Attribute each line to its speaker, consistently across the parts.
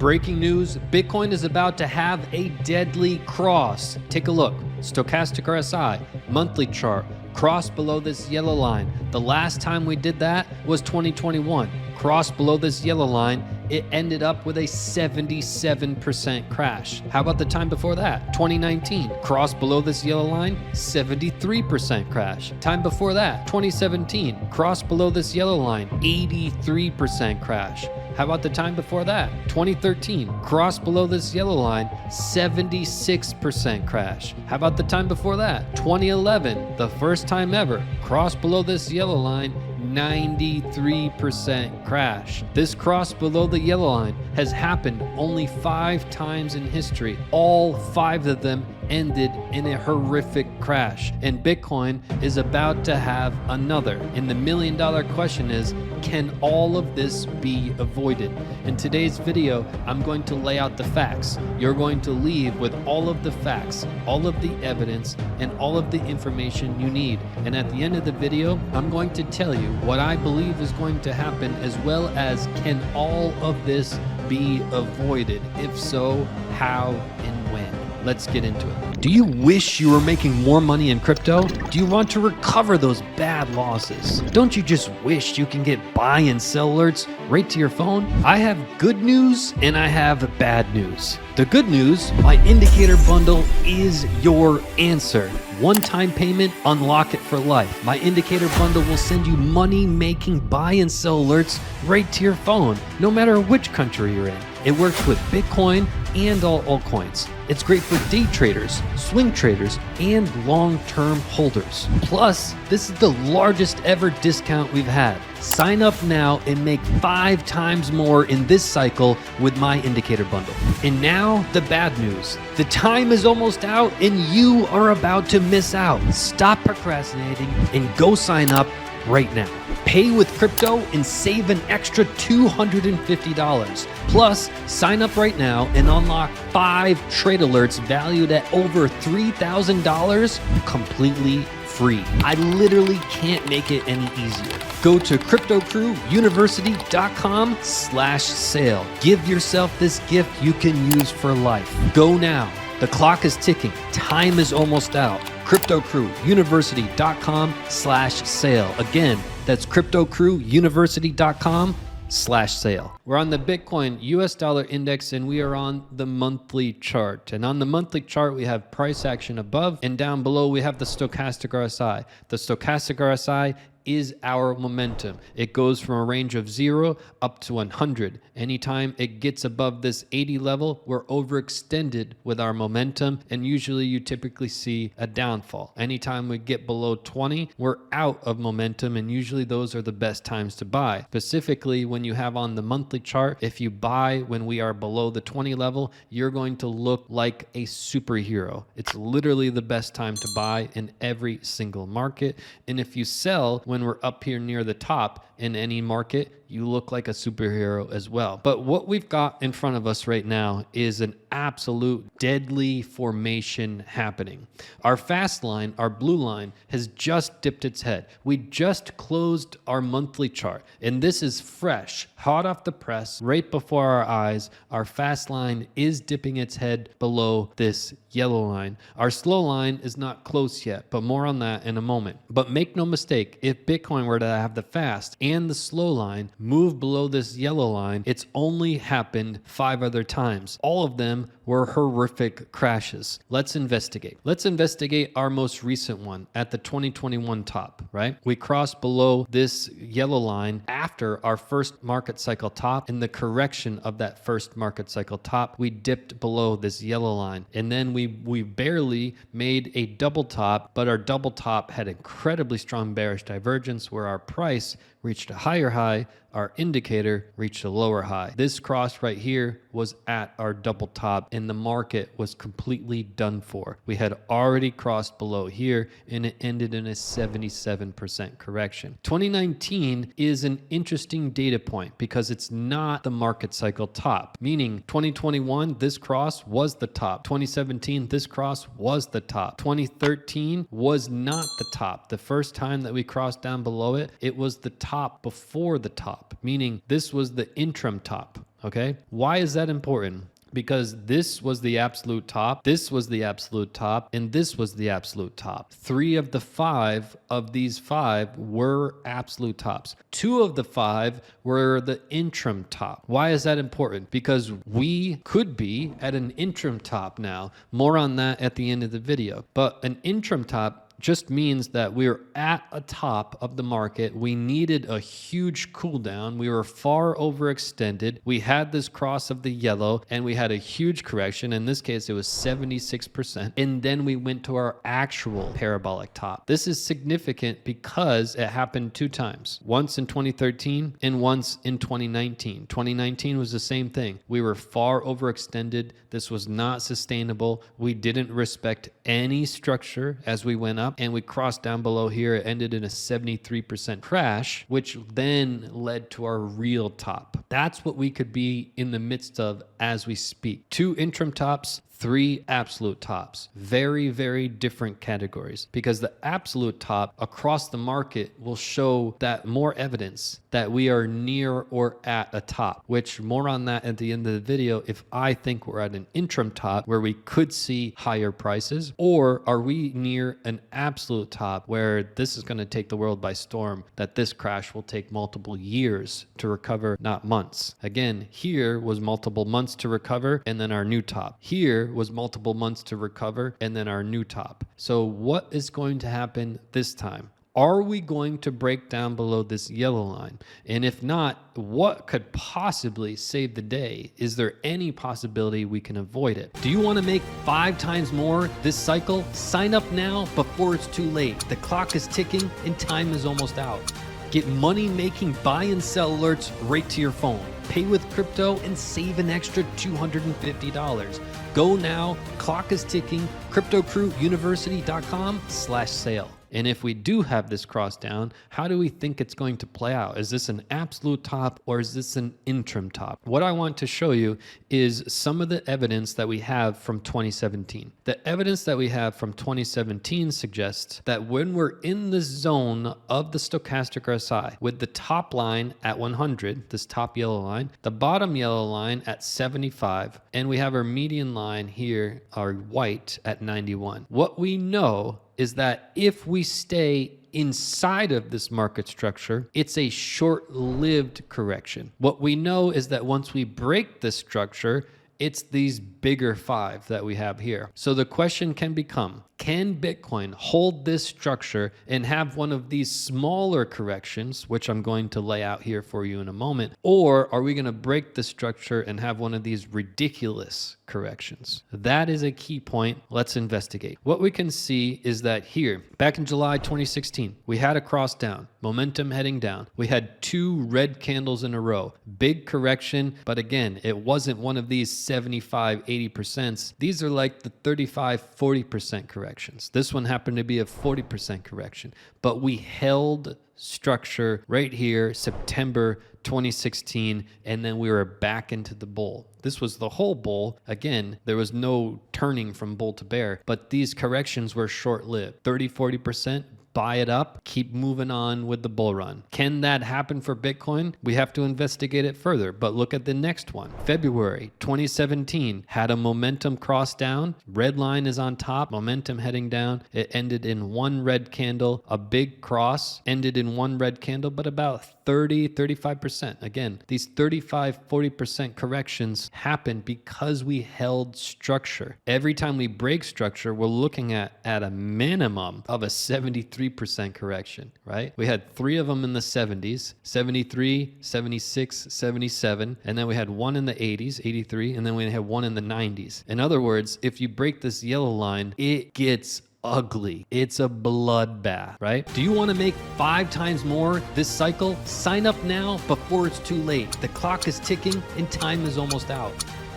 Speaker 1: Breaking news, Bitcoin is about to have a deadly cross. Take a look. Stochastic RSI, monthly chart, cross below this yellow line. The last time we did that was 2021. Cross below this yellow line, it ended up with a 77% crash. How about the time before that? 2019, cross below this yellow line, 73% crash. Time before that, 2017, cross below this yellow line, 83% crash. How about the time before that? 2013, cross below this yellow line, 76% crash. How about the time before that? 2011, the first time ever, cross below this yellow line, 93% crash. This cross below the yellow line has happened only 5 times in history. All 5 of them ended in a horrific crash. And Bitcoin is about to have another. And the $1 million question is, can all of this be avoided? In today's video, I'm going to lay out the facts. You're going to leave with all of the facts, all of the evidence, and all of the information you need. And at the end of the video, I'm going to tell you what I believe is going to happen, as well as can all of this be avoided? If so, how and when? Let's get into it. Do you wish you were making more money in crypto? Do you want to recover those bad losses? Don't you just wish you can get buy and sell alerts right to your phone? I have good news and I have bad news. The good news, my indicator bundle is your answer. One-time payment, unlock it for life. My indicator bundle will send you money-making buy and sell alerts right to your phone, no matter which country you're in. It works with Bitcoin and all altcoins. It's great for day traders, swing traders, and long-term holders. Plus, this is the largest ever discount we've had. Sign up now and make 5 times more in this cycle with my indicator bundle. And now, the bad news. The time is almost out and you are about to miss out. Stop procrastinating and go sign up right now. Pay with crypto and save an extra $250. Plus, sign up right now and unlock 5 trade alerts valued at over $3,000 completely free. I literally can't make it any easier. Go to cryptocrewuniversity.com/sale. Give yourself this gift you can use for life. Go now. The clock is ticking. Time is almost out. cryptocrewuniversity.com/sale. Again, that's cryptocrewuniversity.com/sale. We're on the Bitcoin US dollar index and we are on the monthly chart. And on the monthly chart, we have price action above, and down below we have the stochastic RSI. The stochastic RSI is our momentum. It goes from a range of 0 up to 100. Anytime it gets above this 80 level, we're overextended with our momentum, and usually you typically see a downfall. Anytime we get below 20, we're out of momentum, and usually those are the best times to buy. Specifically, when you have on the monthly chart, if you buy when we are below the 20 level, you're going to look like a superhero. It's literally the best time to buy in every single market. And if you sell when we're up here near the top in any market, you look like a superhero as well. But what we've got in front of us right now is an absolute deadly formation happening. Our fast line, our blue line, has just dipped its head. We just closed our monthly chart, and this is fresh, hot off the press, right before our eyes. Our fast line is dipping its head below this yellow line. Our slow line is not close yet, but more on that in a moment. But make no mistake, if Bitcoin were to have the fast and the slow line move below this yellow line, it's only happened 5 other times. All of them were horrific crashes. Let's investigate. Let's investigate our most recent one at the 2021 top, right? We crossed below this yellow line after our first market cycle top. In the correction of that first market cycle top, we dipped below this yellow line. And then we barely made a double top, but our double top had incredibly strong bearish divergence where our price reached a higher high, our indicator reached a lower high. This cross right here was at our double top and the market was completely done for. We had already crossed below here and it ended in a 77% correction. 2019 is an interesting data point because it's not the market cycle top, meaning 2021, this cross was the top. 2017, this cross was the top. 2013 was not the top. The first time that we crossed down below it, it was the top before the top, meaning this was the interim top. Okay. Why is that important? Because this was the absolute top, this was the absolute top, and this was the absolute top. 3 of the 5 of these 5 were absolute tops. 2 of the 5 were the interim top. Why is that important? Because we could be at an interim top now. More on that at the end of the video. But an interim top just means that we're at a top of the market. We needed a huge cool down. We were far overextended. We had this cross of the yellow and we had a huge correction. In this case, it was 76%. And then we went to our actual parabolic top. This is significant because it happened 2 times, once in 2013 and once in 2019. 2019 was the same thing. We were far overextended. This was not sustainable. We didn't respect any structure as we went up, and we crossed down below here. It ended in a 73% crash, which then led to our real top. That's what we could be in the midst of as we speak. 2 interim tops, 3 absolute tops. Very, very different categories, because the absolute top across the market will show that more evidence that we are near or at a top, which more on that at the end of the video. If I think we're at an interim top where we could see higher prices, or are we near an absolute top where this is going to take the world by storm, that this crash will take multiple years to recover, not months. Again, here was multiple months to recover and then our new top. Here was multiple months to recover and then our new top. So what is going to happen this time? Are we going to break down below this yellow line? And if not, what could possibly save the day? Is there any possibility we can avoid it? Do you want to make 5 times more this cycle? Sign up now before it's too late. The clock is ticking and time is almost out. Get money-making buy and sell alerts right to your phone. Pay with crypto and save an extra $250. Go now, clock is ticking, cryptocrewuniversity.com/sale. And if we do have this cross down, how do we think it's going to play out? Is this an absolute top or is this an interim top? What I want to show you is some of the evidence that we have from 2017. The evidence that we have from 2017 suggests that when we're in the zone of the stochastic RSI, with the top line at 100, this top yellow line, the bottom yellow line at 75, and we have our median line here, our white, at 91. What we know is that if we stay inside of this market structure, it's a short-lived correction. What we know is that once we break this structure, it's these bigger 5 that we have here. So the question can become, can Bitcoin hold this structure and have one of these smaller corrections, which I'm going to lay out here for you in a moment, or are we going to break the structure and have one of these ridiculous corrections? That is a key point. Let's investigate. What we can see is that here, back in July 2016, we had a cross down, momentum heading down. We had 2 red candles in a row, big correction, but again, it wasn't one of these 75, 80%. These are like the 35, 40% corrections. This one happened to be a 40% correction, but we held structure right here, September 2016, and then we were back into the bull. This was the whole bull. Again, there was no turning from bull to bear, but these corrections were short-lived. 30, 40%. Buy it up, keep moving on with the bull run. Can that happen for Bitcoin? We have to investigate it further, but look at the next one. February 2017 had a momentum cross down. Red line is on top, momentum heading down. It ended in 1 red candle, a big cross, ended in 1 red candle, but about 30, 35%. Again, these 35, 40% corrections happen because we held structure. Every time we break structure, we're looking at a minimum of a 73% correction, right? We had 3 of them in the 70s, 73, 76, 77, and then we had 1 in the 80s, 83, and then we had 1 in the 90s. In other words, if you break this yellow line, it gets ugly. It's a bloodbath, right? Do you want to make 5 times more this cycle? Sign up now before it's too late. The clock is ticking and time is almost out.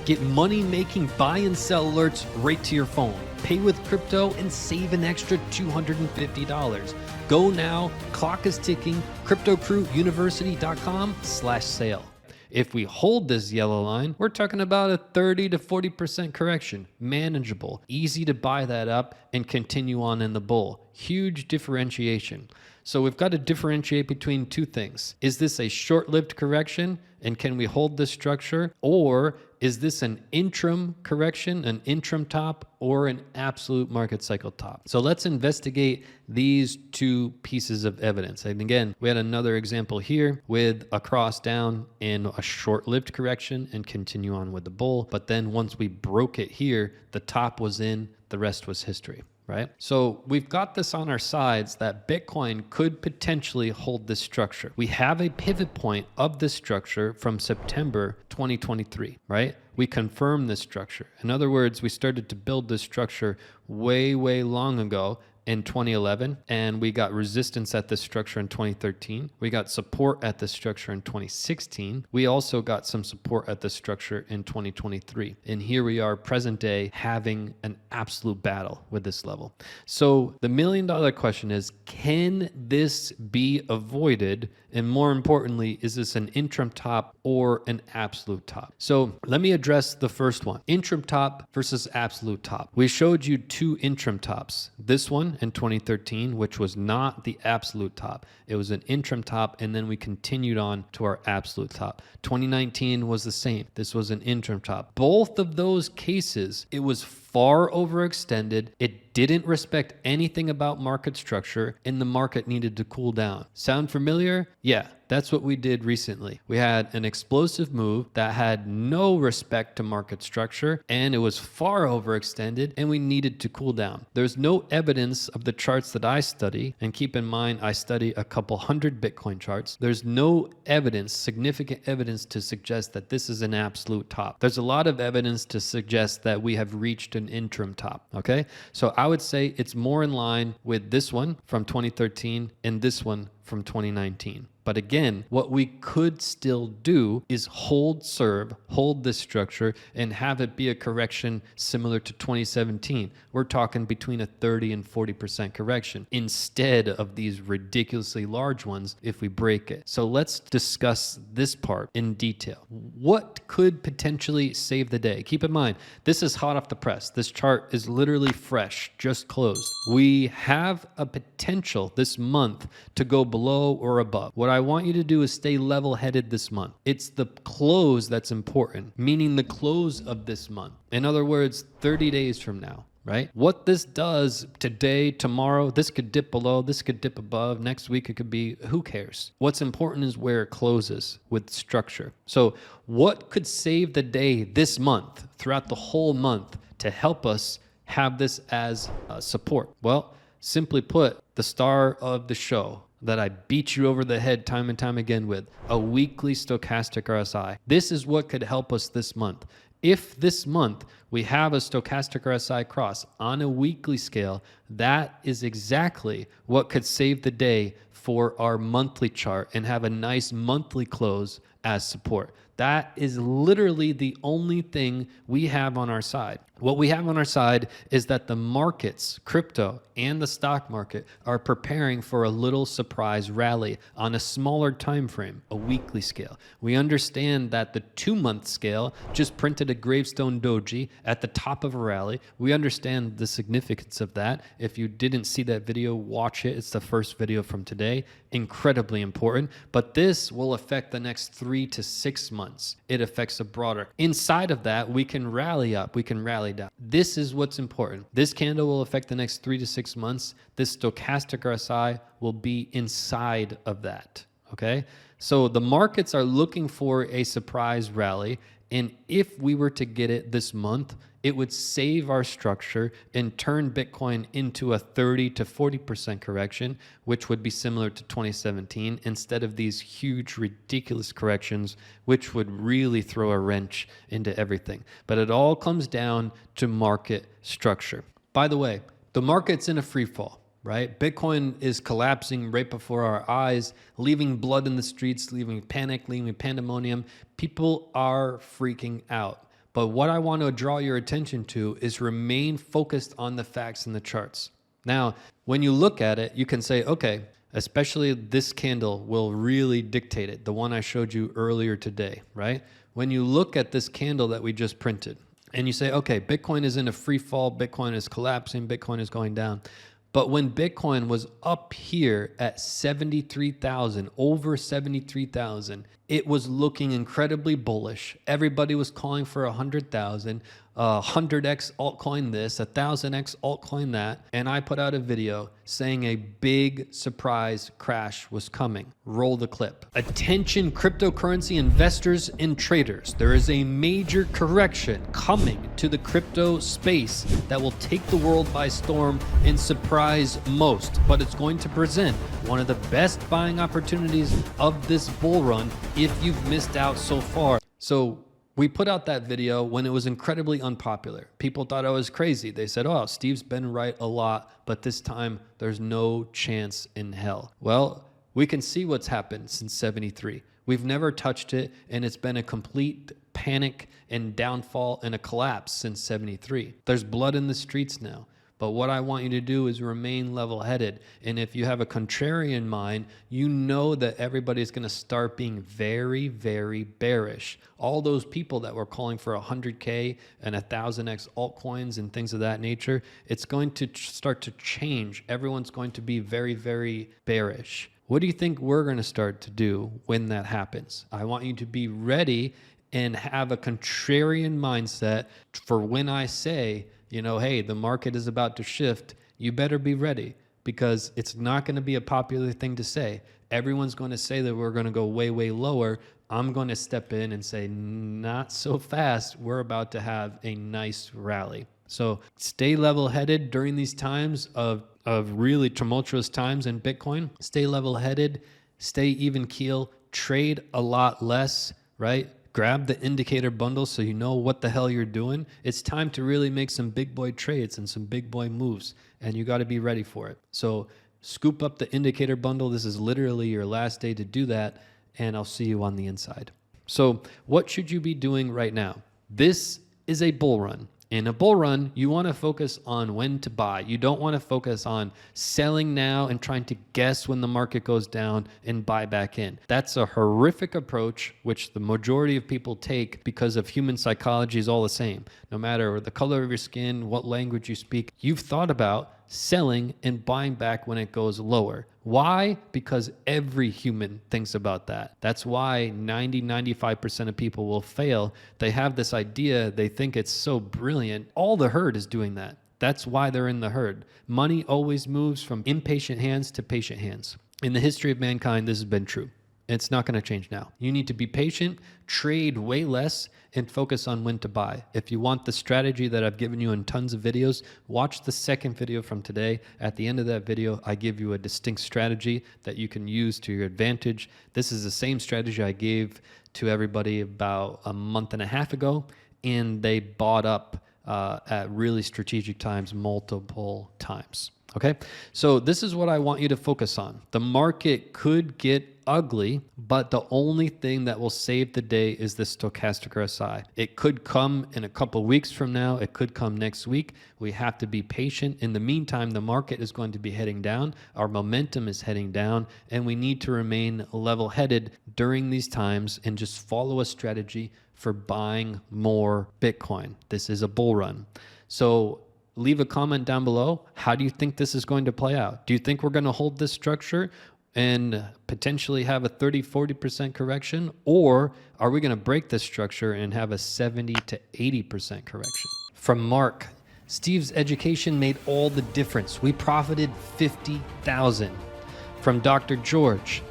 Speaker 1: Get money-making buy and sell alerts right to your phone. Pay with crypto and save an extra $250. Go now, clock is ticking, cryptocrewuniversity.com/sale. If we hold this yellow line, we're talking about a 30 to 40% correction. Manageable, easy to buy that up and continue on in the bull. Huge differentiation. So we've got to differentiate between two things. Is this a short-lived correction and can we hold this structure? Or is this an interim correction, an interim top, or an absolute market cycle top? So let's investigate these two pieces of evidence. And again, we had another example here with a cross down in a short-lived correction and continue on with the bull. But then once we broke it here, the top was in, the rest was history. Right? So we've got this on our sides that Bitcoin could potentially hold this structure. We have a pivot point of this structure from September 2023, right? We confirmed this structure. In other words, we started to build this structure way long ago in 2011, and we got resistance at this structure in 2013. We got support at this structure in 2016. We also got some support at this structure in 2023. And here we are present day having an absolute battle with this level. So the $1 million question is, can this be avoided? And more importantly, is this an interim top or an absolute top? So let me address the first one, interim top versus absolute top. We showed you two interim tops. This one in 2013, which was not the absolute top. It was an interim top, and then we continued on to our absolute top. 2019 was the same. This was an interim top. Both of those cases, it was far overextended. It didn't respect anything about market structure, and the market needed to cool down. Sound familiar? Yeah, that's what we did recently. We had an explosive move that had no respect to market structure, and it was far overextended, and we needed to cool down. There's no evidence of the charts that I study, and keep in mind, I study a couple hundred Bitcoin charts. There's no evidence, significant evidence to suggest that this is an absolute top. There's a lot of evidence to suggest that we have reached an interim top, okay? So I would say it's more in line with this one from 2013 and this one from 2019. But again, what we could still do is hold this structure and have it be a correction similar to 2017. We're talking between a 30 and 40% correction instead of these ridiculously large ones if we break it. So let's discuss this part in detail. What could potentially save the day? Keep in mind, this is hot off the press. This chart is literally fresh, just closed. We have a potential this month to go below or above. What I want you to do is stay level-headed this month. It's the close that's important, meaning the close of this month. In other words, 30 days from now, right? What this does today, tomorrow, this could dip below, this could dip above, next week it could be, who cares? What's important is where it closes with structure. So what could save the day this month, throughout the whole month, to help us have this as support? Well, simply put, the star of the show that I beat you over the head time and time again with, a weekly stochastic RSI. This is what could help us this month. If this month we have a stochastic RSI cross on a weekly scale, that is exactly what could save the day for our monthly chart and have a nice monthly close as support. That is literally the only thing we have on our side. What we have on our side is that the markets, crypto and the stock market, are preparing for a little surprise rally on a smaller time frame, a weekly scale. We understand that the 2-month scale just printed a gravestone doji at the top of a rally. We understand the significance of that. If you didn't see that video, watch it. It's the first video from today. Incredibly important. But this will affect the next 3 to 6 months. It affects a broader. Inside of that, we can rally up, we can rally down. This is what's important. This candle will affect the next 3 to 6 months. This stochastic RSI will be inside of that, okay? So the markets are looking for a surprise rally, and if we were to get it this month, it would save our structure and turn Bitcoin into a 30 to 40% correction, which would be similar to 2017, instead of these huge, ridiculous corrections, which would really throw a wrench into everything. But it all comes down to market structure. By the way, the market's in a free fall, right? Bitcoin is collapsing right before our eyes, leaving blood in the streets, leaving panic, leaving pandemonium. People are freaking out. But what I want to draw your attention to is remain focused on the facts and the charts. Now, when you look at it, you can say, okay, especially this candle will really dictate it, the one I showed you earlier today, right? When you look at this candle that we just printed and you say, okay, Bitcoin is in a free fall, Bitcoin is collapsing, Bitcoin is going down. But when Bitcoin was up here at 73,000, over 73,000, it was looking incredibly bullish. Everybody was calling for 100,000, 100x altcoin this, 1,000x altcoin that. And I put out a video saying a big surprise crash was coming. Roll the clip. Attention cryptocurrency investors and traders. There is a major correction coming to the crypto space that will take the world by storm and surprise most, but it's going to present one of the best buying opportunities of this bull run if you've missed out so far. So we put out that video when it was incredibly unpopular. People thought I was crazy. They said, oh, Steve's been right a lot, but this time there's no chance in hell. Well, we can see what's happened since 73. We've never touched it, and it's been a complete panic and downfall and a collapse since 73. There's blood in the streets now. But what I want you to do is remain level-headed. And if you have a contrarian mind, you know that everybody's going to start being very, very bearish. All those people that were calling for 100K and 1,000x altcoins and things of that nature, it's going to start to change. Everyone's going to be very, very bearish. What do you think we're going to start to do when that happens? I want you to be ready and have a contrarian mindset for when I say, you know, hey, the market is about to shift. You better be ready, because it's not going to be a popular thing to say. Everyone's going to say that we're going to go way, way lower. I'm going to step in and say, not so fast. We're about to have a nice rally. So stay level-headed during these times of really tumultuous times in Bitcoin. Stay level-headed, stay even keel, trade a lot less, right? Grab the indicator bundle so you know what the hell you're doing. It's time to really make some big boy trades and some big boy moves, and you got to be ready for it. So scoop up the indicator bundle. This is literally your last day to do that, and I'll see you on the inside. So what should you be doing right now? This is a bull run. In a bull run, you want to focus on when to buy. You don't want to focus on selling now and trying to guess when the market goes down and buy back in. That's a horrific approach, which the majority of people take because of human psychology is all the same. No matter the color of your skin, what language you speak, you've thought about selling and buying back when it goes lower. Why? Because every human thinks about that. That's why 95% of people will fail. They have this idea, they think it's so brilliant. All the herd is doing that. That's why they're in the herd. Money always moves from impatient hands to patient hands. In the history of mankind, this has been true. It's not going to change now. You need to be patient, trade way less, and focus on when to buy. If you want the strategy that I've given you in tons of videos, watch the second video from today. At the end of that video, I give you a distinct strategy that you can use to your advantage. This is the same strategy I gave to everybody about a month and a half ago, and they bought up at really strategic times, multiple times. Okay, so this is what I want you to focus on. The market could get ugly, but the only thing that will save the day is the stochastic RSI. It could come in a couple of weeks from now. It could come next week. We have to be patient. In the meantime, the market is going to be heading down. Our momentum is heading down, and we need to remain level-headed during these times and just follow a strategy for buying more Bitcoin. This is a bull run. So leave a comment down below. How do you think this is going to play out? Do you think we're going to hold this structure and potentially have a 30-40% correction? Or are we going to break this structure and have a 70 to 80% correction? From Mark, Steve's education made all the difference. We profited 50,000. From Dr. George,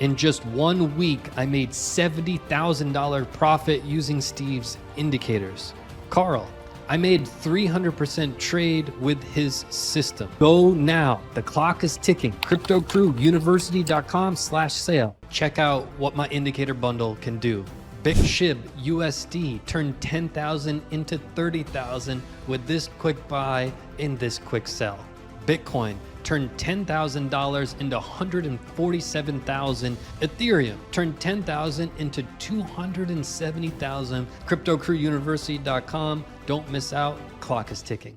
Speaker 1: in just 1 week, I made $70,000 profit using Steve's indicators. Carl, I made 300% trade with his system. Go now. The clock is ticking. CryptoCrewUniversity.com/sale. Check out what my indicator bundle can do. BitShib USD turned 10,000 into 30,000 with this quick buy and this quick sell. Bitcoin turned $10,000 into 147,000. Ethereum turned 10,000 into 270,000. CryptoCrewUniversity.com. Don't miss out. Clock is ticking.